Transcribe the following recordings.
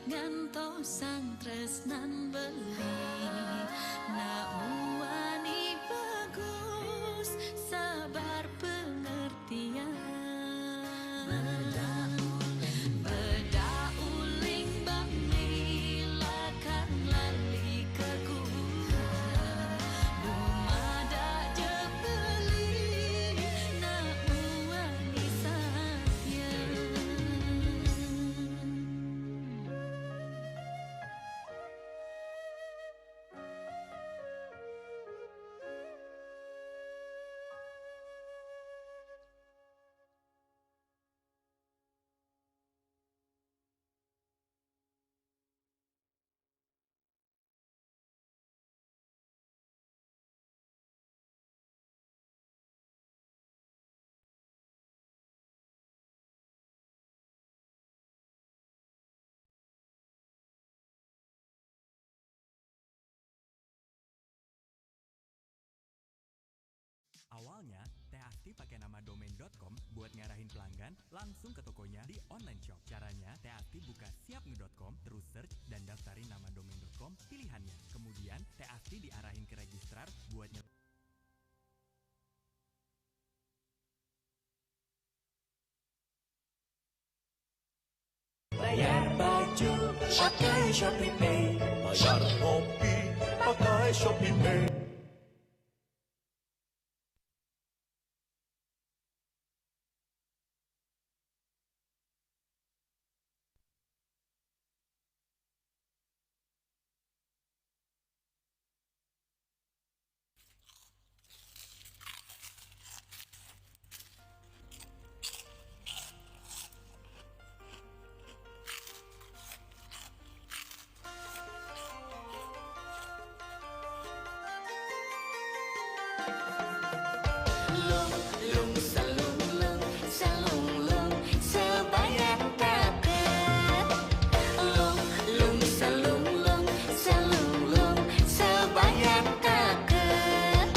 ngantosang tresnan beli nak wani bagus sabar pengertian beda uling bamilakan lali keguguran bumada je beli nak wani satya. Awalnya, Teh Asti pakai nama domain.com buat ngarahin pelanggan langsung ke tokonya di online shop. Caranya, Teh Asti buka siapnge.com, terus search dan daftarin nama domain.com pilihannya. Kemudian, Teh Asti diarahin ke registrar buat bayar baju pakai Shopee Pay, bayar kopi pakai Shopee Pay. Lung selung selung sebayang taket lung selung sebayang taket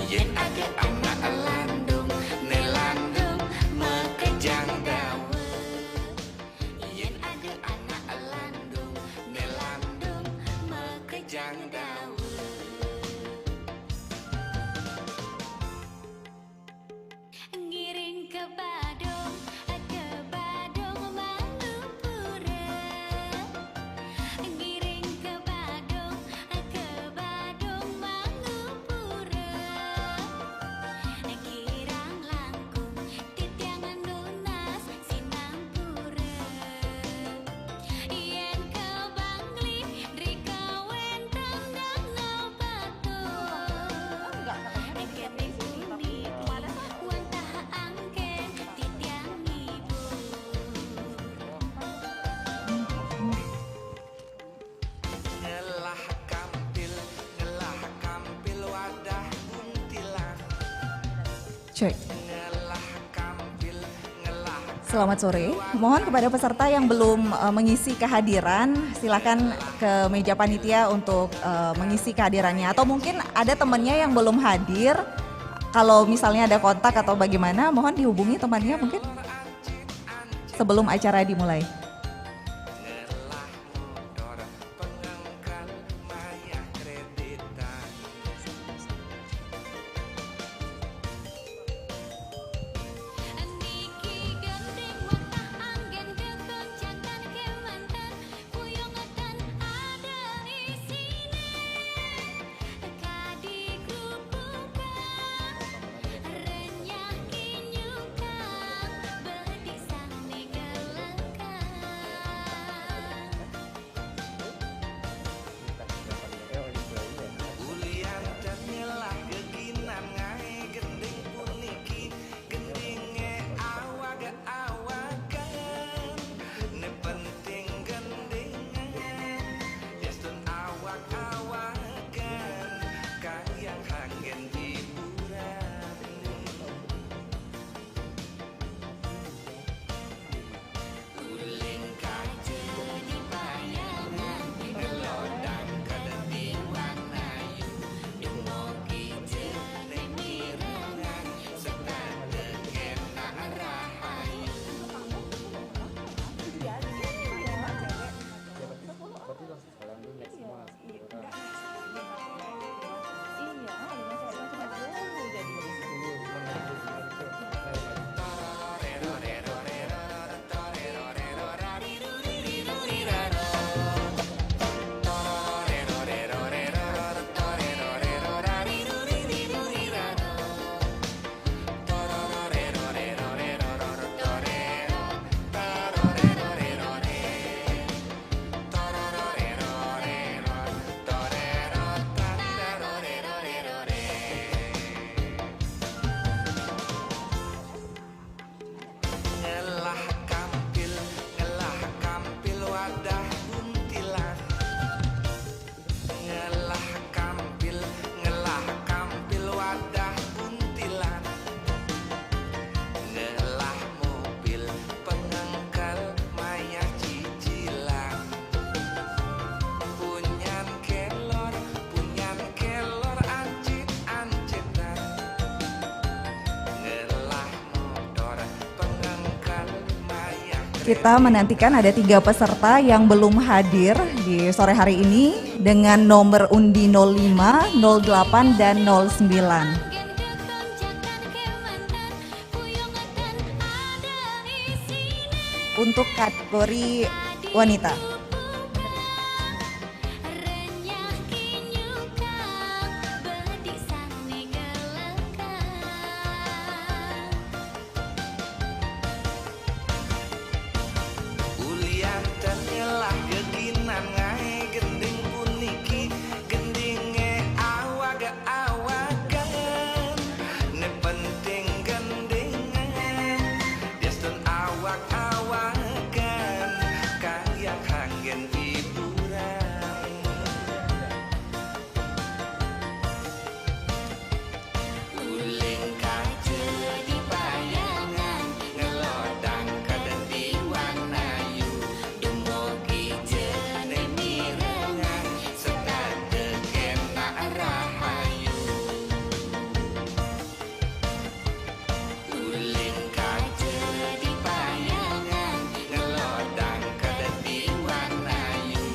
yen ada anak landung nelandung mekejang dawe yen ada anak landung nelandung mekejang dawe. Ngiring ke Badung Mangupura. Ngiring ke Badung Mangupura. Kirang langkung titiangan lunas Sinampura. Yen ke Bangli Rika wentang danau batu. Ngelah kampil wadah kuntilan. Cek. Ngelah kampil Selamat sore. Mohon kepada peserta yang belum mengisi kehadiran, silakan ke meja panitia untuk mengisi kehadirannya. Atau mungkin ada temannya yang belum hadir. Kalau misalnya ada kontak atau bagaimana, mohon dihubungi temannya mungkin sebelum acara dimulai. ngelah motor pengangkat maya kreditan. Niki gendeng watah anggen kekoncangan kemantan puyongan ada isine kadi grupukan renyah kinyukan bedisang nigelengkan Kita menantikan ada 3 peserta yang belum hadir di sore hari ini dengan nomor undi 05, 08, dan 09. Anggen kekonjakan kemanten Puyongetan ada isine Untuk kategori wanita. Renyah kinyukang Bedik sane gelekang Ulian tenyelah geginan ngae gending puniki gendinge awaga-awagan ne penting gendingan destun awak-awagan kaya kangen hiburan uling kaje di bayangan ngelodang kadenti wanayu dumugi jene mirengan sekade kena rahayu uling kaje di bayangan ngelodang kadenti wanayu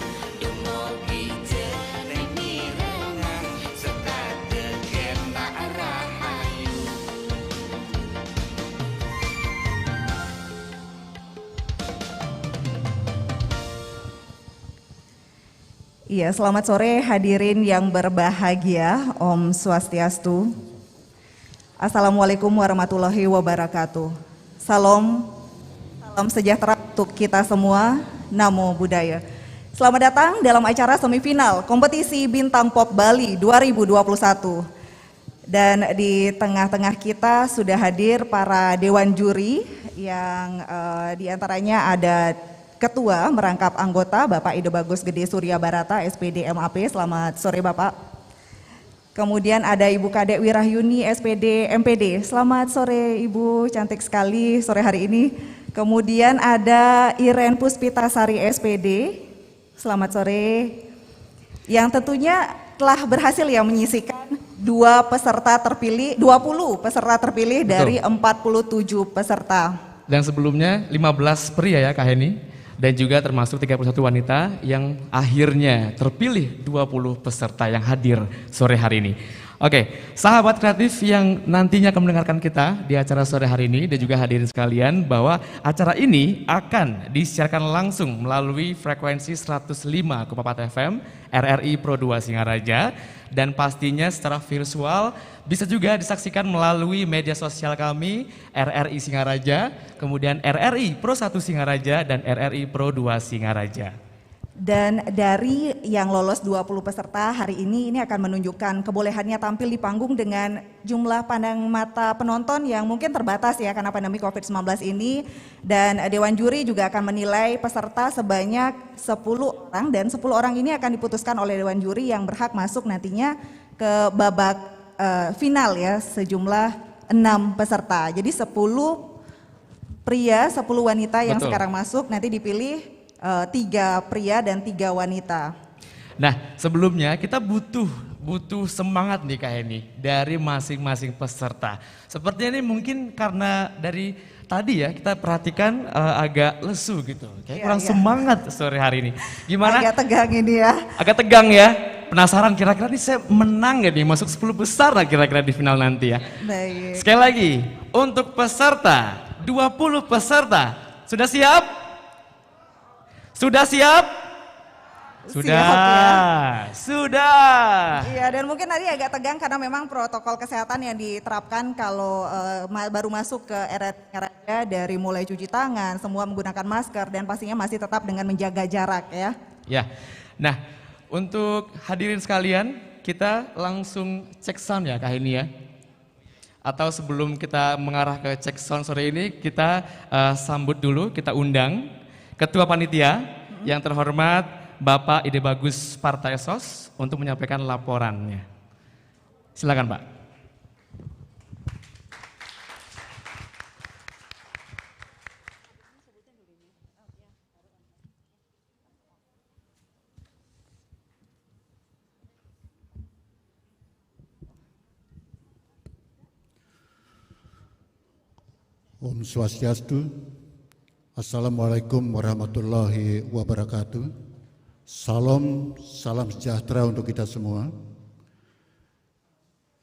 dumugi jene mirengan sekade kena rahayu Iya, selamat sore hadirin yang berbahagia. Om Swastiastu. Assalamualaikum warahmatullahi wabarakatuh. Salam sejahtera untuk kita semua. Namo Buddhaya. Selamat datang dalam acara semifinal kompetisi Bintang Pop Bali 2021. Dan di tengah-tengah kita sudah hadir para dewan juri yang diantaranya ada Ketua merangkap anggota Bapak Ide Bagus Gede Surya Barata SPD MAP. Selamat sore Bapak. Kemudian ada Ibu Kadek Wirahyuni SPD MPD. Selamat sore Ibu, cantik sekali sore hari ini. Kemudian ada Iren Puspitasari SPD. Selamat sore. Yang tentunya telah berhasil ya menyisikan 20 peserta terpilih dari 47 peserta. Dan sebelumnya 15 pria ya Kak Heni, dan juga termasuk 31 wanita yang akhirnya terpilih 20 peserta yang hadir sore hari ini. Oke, sahabat kreatif yang nantinya akan mendengarkan kita di acara sore hari ini dan juga hadirin sekalian, bahwa acara ini akan disiarkan langsung melalui frekuensi 105,4 FM RRI Pro 2 Singaraja, dan pastinya secara virtual bisa juga disaksikan melalui media sosial kami RRI Singaraja, kemudian RRI Pro 1 Singaraja dan RRI Pro 2 Singaraja. Dan dari yang lolos 20 peserta hari ini akan menunjukkan kebolehannya tampil di panggung dengan jumlah pandang mata penonton yang mungkin terbatas ya karena pandemi COVID-19 ini. Dan Dewan Juri juga akan menilai peserta sebanyak 10 orang, dan 10 orang ini akan diputuskan oleh Dewan Juri yang berhak masuk nantinya ke babak final ya, sejumlah 6 peserta. Jadi 10 pria, 10 wanita yang Betul. sekarang masuk nanti dipilih 3 pria dan 3 wanita. Nah, sebelumnya kita butuh semangat nih Kak Heni dari masing-masing peserta. Sepertinya ini mungkin karena dari tadi ya kita perhatikan agak lesu gitu. Kayak kurang semangat sore hari ini. Gimana? Agak tegang ini ya. Agak tegang ya. Penasaran kira-kira nih saya menang gak nih, masuk 10 besar lah kira-kira di final nanti ya. Baik. Sekali lagi, untuk peserta, 20 peserta, sudah siap? Sudah siap? Sudah, Siap, ya. Sudah. Iya, dan mungkin tadi agak tegang karena memang protokol kesehatan yang diterapkan kalau baru masuk ke area dari mulai cuci tangan, semua menggunakan masker dan pastinya masih tetap dengan menjaga jarak ya. Ya, nah untuk hadirin sekalian, kita langsung cek sound ya Kak Heni ya. Atau sebelum kita mengarah ke cek sound sore ini, kita sambut dulu, kita undang Ketua Panitia yang terhormat Bapak Ide Bagus Partai SOS untuk menyampaikan laporannya. Silakan Pak. Om Swastiastu, Assalamualaikum warahmatullahi wabarakatuh. Salam sejahtera untuk kita semua.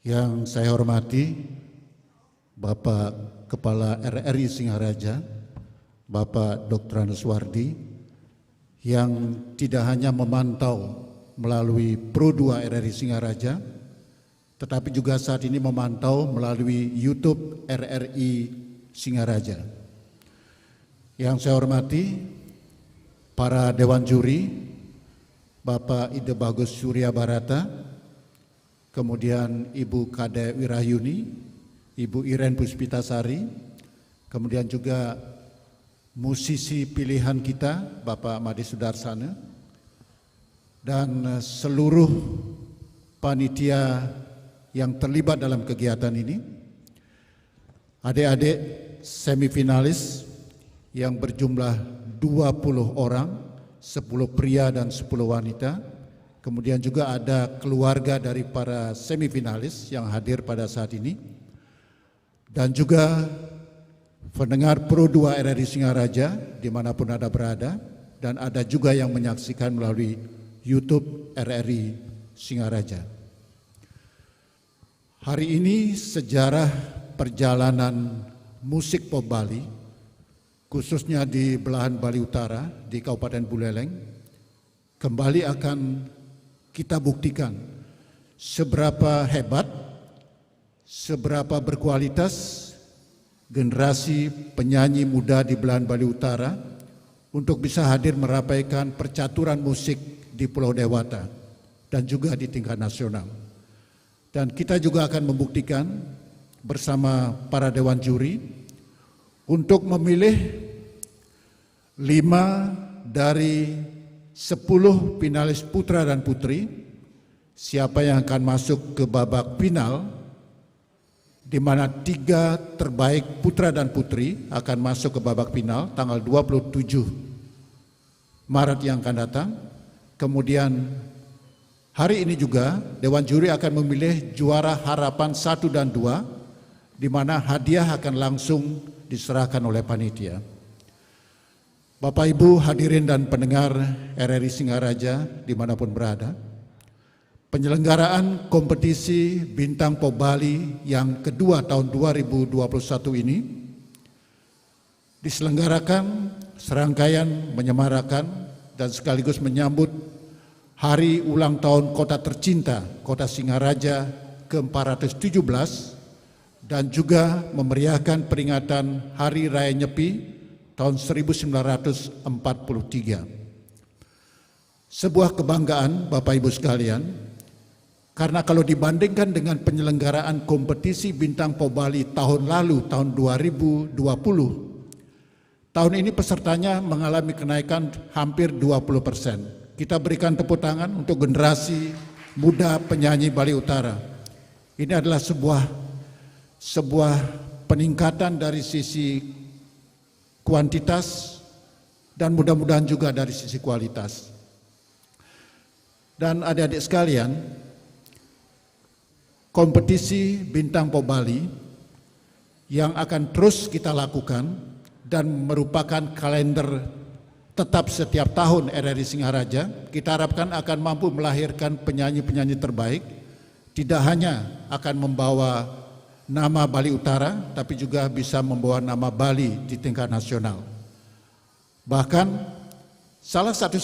Yang saya hormati Bapak Kepala RRI Singaraja, Bapak Dr. Anuswardi, yang tidak hanya memantau melalui Pro 2 RRI Singaraja, tetapi juga saat ini memantau melalui YouTube RRI Singaraja. Yang saya hormati para Dewan Juri, Bapak Ide Bagus Surya Barata, kemudian Ibu Kade Wirayuni, Ibu Iren Puspitasari, kemudian juga musisi pilihan kita, Bapak Made Sudarsana, dan seluruh panitia yang terlibat dalam kegiatan ini, adik-adik semifinalis yang berjumlah 20 orang, 10 pria dan 10 wanita, kemudian juga ada keluarga dari para semifinalis yang hadir pada saat ini, dan juga pendengar Pro 2 RRI Singaraja dimanapun Anda berada, dan ada juga yang menyaksikan melalui YouTube RRI Singaraja. Hari ini sejarah perjalanan musik pop Bali, khususnya di belahan Bali Utara, di Kabupaten Buleleng, kembali akan kita buktikan seberapa hebat, seberapa berkualitas generasi penyanyi muda di belahan Bali Utara untuk bisa hadir merapaikan percaturan musik di Pulau Dewata dan juga di tingkat nasional. Dan kita juga akan membuktikan bersama para Dewan Juri untuk memilih 5 dari 10 finalis putra dan putri, siapa yang akan masuk ke babak final, di mana 3 terbaik putra dan putri akan masuk ke babak final tanggal 27 Maret yang akan datang. Kemudian hari ini juga Dewan Juri akan memilih juara harapan 1 dan 2, di mana hadiah akan langsung diserahkan oleh panitia. Bapak Ibu hadirin dan pendengar RRI Singaraja dimanapun berada, penyelenggaraan kompetisi Bintang Pop Bali yang kedua tahun 2021 ini diselenggarakan serangkaian menyemarakan dan sekaligus menyambut Hari Ulang Tahun Kota Tercinta, Kota Singaraja ke-417, dan juga memeriahkan peringatan Hari Raya Nyepi tahun 1943. Sebuah kebanggaan Bapak Ibu sekalian, karena kalau dibandingkan dengan penyelenggaraan kompetisi Bintang Pop Bali tahun lalu, tahun 2020, tahun ini pesertanya mengalami kenaikan hampir 20%. Kita berikan tepuk tangan untuk generasi muda penyanyi Bali Utara. Ini adalah sebuah peningkatan dari sisi kuantitas dan mudah-mudahan juga dari sisi kualitas. Dan adik-adik sekalian, kompetisi Bintang Pop Bali yang akan terus kita lakukan dan merupakan kalender tetap setiap tahun RRI Singaraja, kita harapkan akan mampu melahirkan penyanyi-penyanyi terbaik, tidak hanya akan membawa nama Bali Utara, tapi juga bisa membawa nama Bali di tingkat nasional. Bahkan salah satu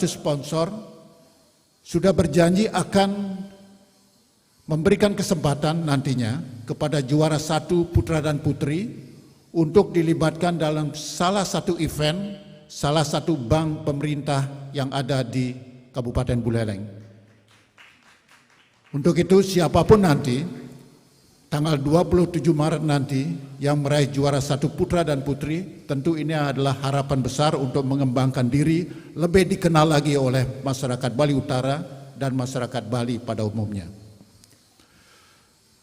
sponsor sudah berjanji akan memberikan kesempatan nantinya kepada juara 1 putra dan putri untuk dilibatkan dalam salah satu event, salah satu bank pemerintah yang ada di Kabupaten Buleleng. Untuk itu siapapun nanti, tanggal 27 Maret nanti yang meraih juara 1 putra dan putri, tentu ini adalah harapan besar untuk mengembangkan diri, lebih dikenal lagi oleh masyarakat Bali Utara dan masyarakat Bali pada umumnya.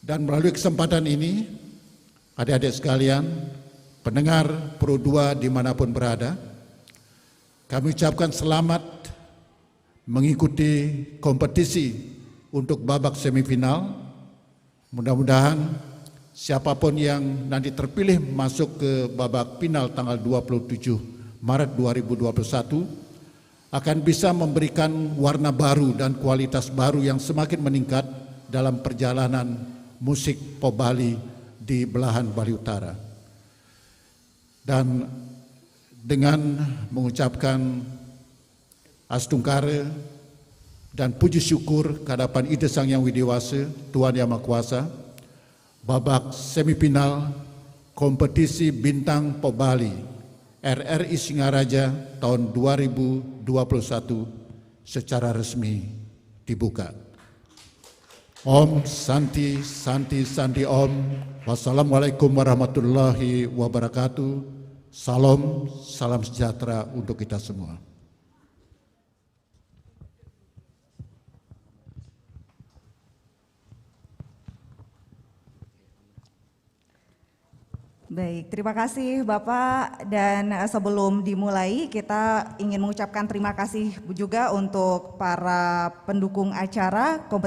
Dan melalui kesempatan ini, adik-adik sekalian, pendengar Pro 2 dimanapun berada, kami ucapkan selamat mengikuti kompetisi untuk babak semifinal. Mudah-mudahan siapapun yang nanti terpilih masuk ke babak final tanggal 27 Maret 2021 akan bisa memberikan warna baru dan kualitas baru yang semakin meningkat dalam perjalanan musik pop Bali di belahan Bali Utara. Dan dengan mengucapkan astungkara dan puji syukur kehadapan Ida Sang Yang Widiwasa, Tuhan Yang Maha Kuasa, babak semifinal kompetisi Bintang Pop Bali RRI Singaraja tahun 2021 secara resmi dibuka. Om Santi Santi Santi Om. Wassalamualaikum warahmatullahi wabarakatuh. Salam, salam sejahtera untuk kita semua. Baik, terima kasih Bapak, dan sebelum dimulai kita ingin mengucapkan terima kasih juga untuk para pendukung acara